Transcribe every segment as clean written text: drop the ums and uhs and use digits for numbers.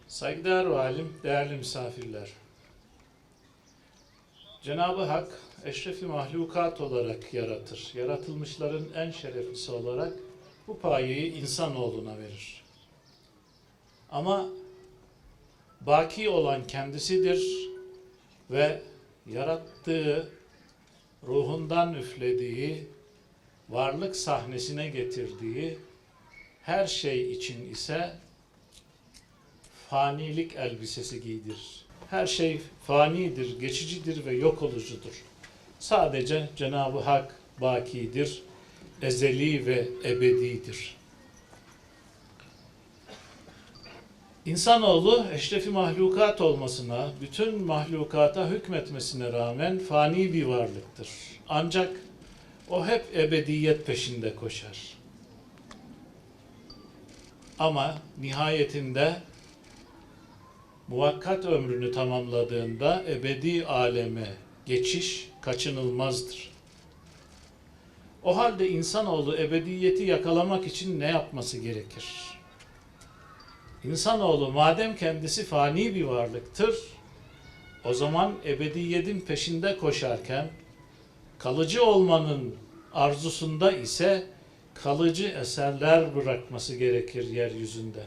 Saygıdeğer valim, değerli misafirler. Cenab-ı Hak eşrefi mahlukat olarak yaratır. Yaratılmışların en şereflisi olarak bu payeyi insanoğluna verir. Ama baki olan kendisidir ve yarattığı, ruhundan üflediği, varlık sahnesine getirdiği her şey için ise fanilik elbisesi giydirir. Her şey fanidir, geçicidir ve yok olucudur. Sadece Cenab-ı Hak bakidir, ezeli ve ebedidir. İnsanoğlu eşrefi mahlukat olmasına, bütün mahlukata hükmetmesine rağmen fani bir varlıktır. Ancak o hep ebediyet peşinde koşar. Ama nihayetinde muvakkat ömrünü tamamladığında ebedi aleme geçiş kaçınılmazdır. O halde insanoğlu ebediyeti yakalamak için ne yapması gerekir? İnsanoğlu madem kendisi fani bir varlıktır, o zaman ebediyetin peşinde koşarken, kalıcı olmanın arzusunda ise kalıcı eserler bırakması gerekir yeryüzünde.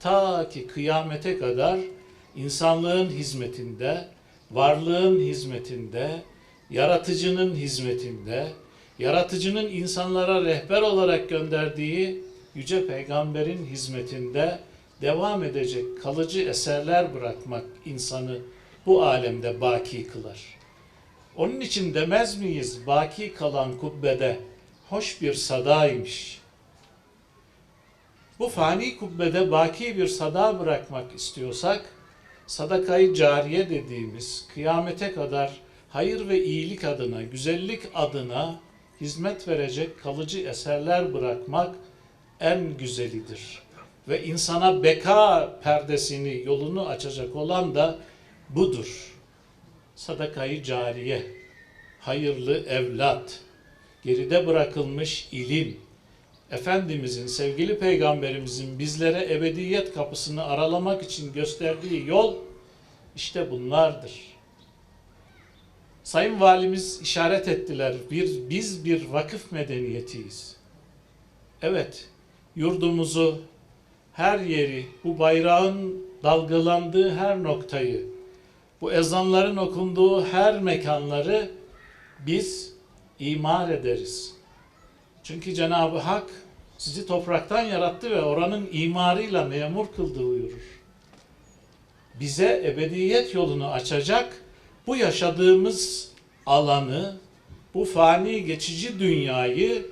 Ta ki kıyamete kadar insanlığın hizmetinde, varlığın hizmetinde, yaratıcının hizmetinde, yaratıcının insanlara rehber olarak gönderdiği yüce peygamberin hizmetinde devam edecek kalıcı eserler bırakmak insanı bu alemde baki kılar. Onun için demez miyiz baki kalan kubbede hoş bir sadaymış. Bu fani kubbede baki bir sada bırakmak istiyorsak, sadakayı cariye dediğimiz kıyamete kadar hayır ve iyilik adına, güzellik adına hizmet verecek kalıcı eserler bırakmak en güzelidir. Ve insana beka perdesini, yolunu açacak olan da budur. Sadakayı cariye, hayırlı evlat, geride bırakılmış ilim, Efendimizin, sevgili peygamberimizin bizlere ebediyet kapısını aralamak için gösterdiği yol işte bunlardır. Sayın Valimiz işaret ettiler. Biz bir vakıf medeniyetiyiz. Evet, yurdumuzu, her yeri, bu bayrağın dalgalandığı her noktayı, bu ezanların okunduğu her mekanları biz imar ederiz. Çünkü Cenab-ı Hak sizi topraktan yarattı ve oranın imarıyla memur kıldı buyurur. Bize ebediyet yolunu açacak bu yaşadığımız alanı, bu fani geçici dünyayı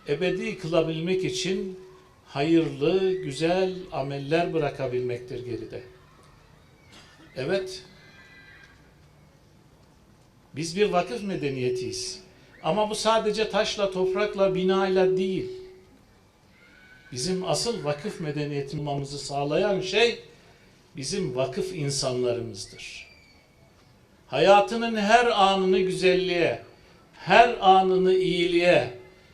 ebedi kılabilmek için hayırlı, güzel ameller bırakabilmektir geride. Evet, biz bir vakıf medeniyetiyiz. Ama bu sadece taşla, toprakla, binayla değil. Bizim asıl vakıf medeniyeti olmamızı sağlayan şey bizim vakıf insanlarımızdır. Hayatının her anını güzelliğe, her anını iyiliğe,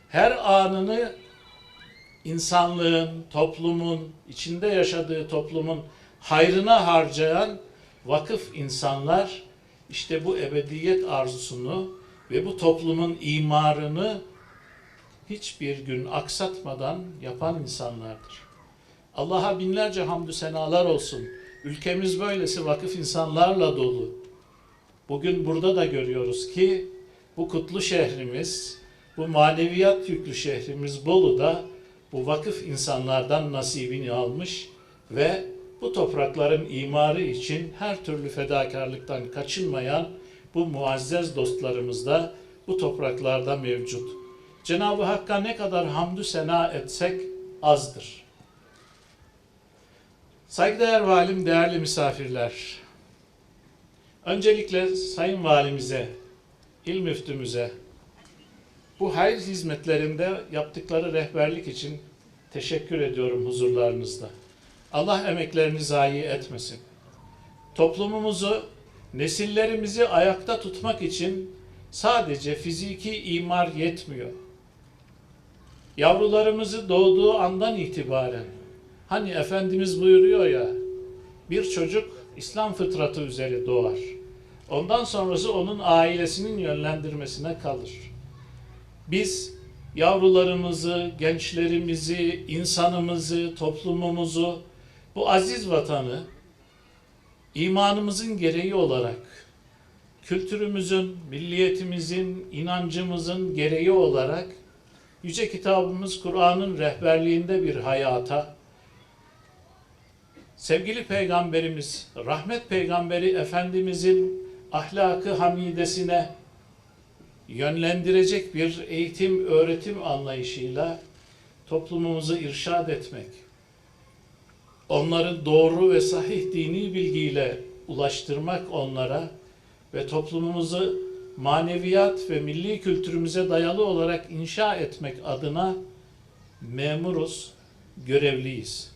her anını insanlığın, toplumun, içinde yaşadığı toplumun hayrına harcayan vakıf insanlar işte bu ebediyet arzusunu ve bu toplumun imarını hiçbir gün aksatmadan yapan insanlardır. Allah'a binlerce hamdü senalar olsun. Ülkemiz böylesi vakıf insanlarla dolu. Bugün burada da görüyoruz ki bu kutlu şehrimiz, bu maneviyat yüklü şehrimiz Bolu'da bu vakıf insanlardan nasibini almış ve bu toprakların imarı için her türlü fedakarlıktan kaçınmayan bu muazzez dostlarımız da bu topraklarda mevcut. Cenab-ı Hakk'a ne kadar hamdü sena etsek azdır. Saygıdeğer valim, değerli misafirler. Öncelikle Sayın Valimize, İl Müftümüze bu hayır hizmetlerinde yaptıkları rehberlik için teşekkür ediyorum huzurlarınızda. Allah emeklerini zayi etmesin. Toplumumuzu, nesillerimizi ayakta tutmak için sadece fiziki imar yetmiyor. Yavrularımızı doğduğu andan itibaren, hani Efendimiz buyuruyor ya, bir çocuk İslam fıtratı üzere doğar. Ondan sonrası onun ailesinin yönlendirmesine kalır. Biz yavrularımızı, gençlerimizi, insanımızı, toplumumuzu, bu aziz vatanı imanımızın gereği olarak, kültürümüzün, milliyetimizin, inancımızın gereği olarak Yüce Kitabımız Kur'an'ın rehberliğinde bir hayata, sevgili Peygamberimiz, Rahmet Peygamberi Efendimizin ahlakı hamidesine yönlendirecek bir eğitim, öğretim anlayışıyla toplumumuzu irşad etmek, onları doğru ve sahih dini bilgiyle ulaştırmak onlara ve toplumumuzu maneviyat ve milli kültürümüze dayalı olarak inşa etmek adına memuruz, görevliyiz.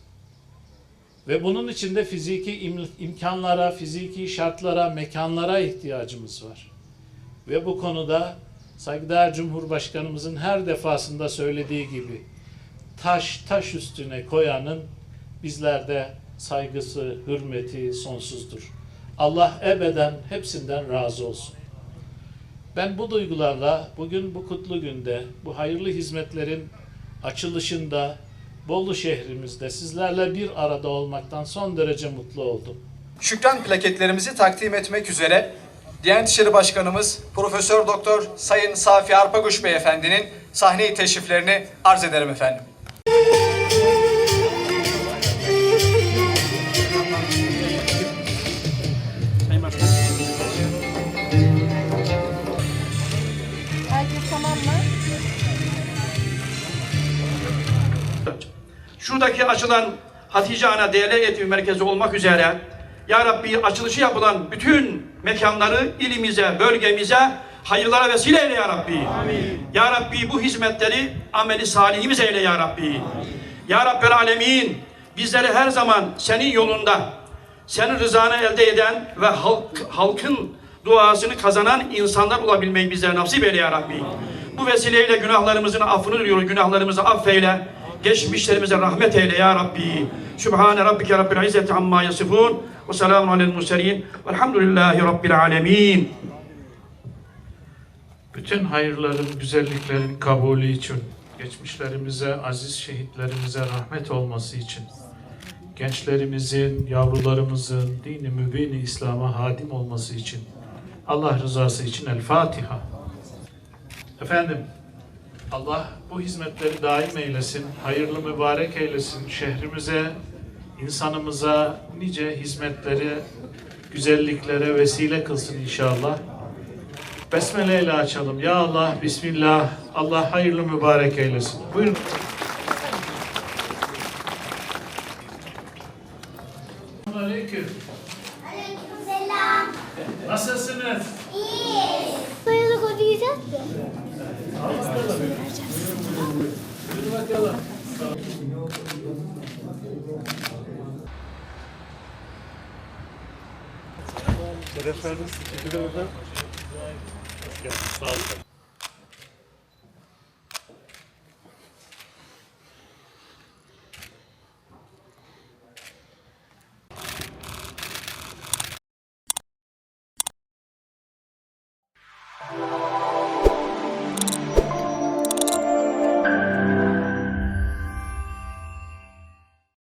Ve bunun için de fiziki imkanlara, fiziki şartlara, mekanlara ihtiyacımız var. Ve bu konuda saygıdeğer Cumhurbaşkanımızın her defasında söylediği gibi taş üstüne koyanın bizlerde saygısı, hürmeti sonsuzdur. Allah ebeden hepsinden razı olsun. Ben bu duygularla bugün bu kutlu günde, bu hayırlı hizmetlerin açılışında Bolu şehrimizde sizlerle bir arada olmaktan son derece mutlu oldum. Şükran plaketlerimizi takdim etmek üzere Diyanet İşleri Başkanımız Profesör Doktor Sayın Safi Arpaguş Beyefendinin sahneyi teşriflerini arz ederim efendim. Herkes tamam mı? Şuradaki açılan Hatice Ana Değerli Eğitim Merkezi olmak üzere Ya Rabbi açılışı yapılan bütün mekanları ilimize, bölgemize hayırlara vesile eyle Ya Rabbi. Amin. Ya Rabbi bu hizmetleri ameli salihimiz eyle Ya Rabbi. Ya Rabbel Alemin bizleri her zaman senin yolunda, senin rızanı elde eden ve halkın duasını kazanan insanlar olabilmeyi bizlere nasip eyle Ya Rabbi. Bu vesileyle günahlarımızın affını diliyoruz, günahlarımızı affeyle. Geçmişlerimize rahmet eyle Ya Rabbi. Sübhane Rabbike Rabbil İzzeti amma yasifun. Ve selamun alel murselin. Velhamdülillahi Rabbil alemin. Bütün hayırların, güzelliklerin kabulü için, geçmişlerimize, aziz şehitlerimize rahmet olması için, gençlerimizin, yavrularımızın dini mübini İslam'a hadim olması için, Allah rızası için El Fatiha. Efendim, Allah bu hizmetleri daim eylesin, hayırlı mübarek eylesin, şehrimize, insanımıza nice hizmetleri, güzelliklere vesile kılsın inşallah. Besmele ile açalım. Ya Allah, Bismillah, Allah hayırlı mübarek eylesin. Buyurun. Aleyküm. Aleykümselam. Nasılsınız? İyi. Soyalık ödeyeceğiz mi? Buyurun bakalım. Şeref verdiniz. Teşekkür ederim. Sağ olun.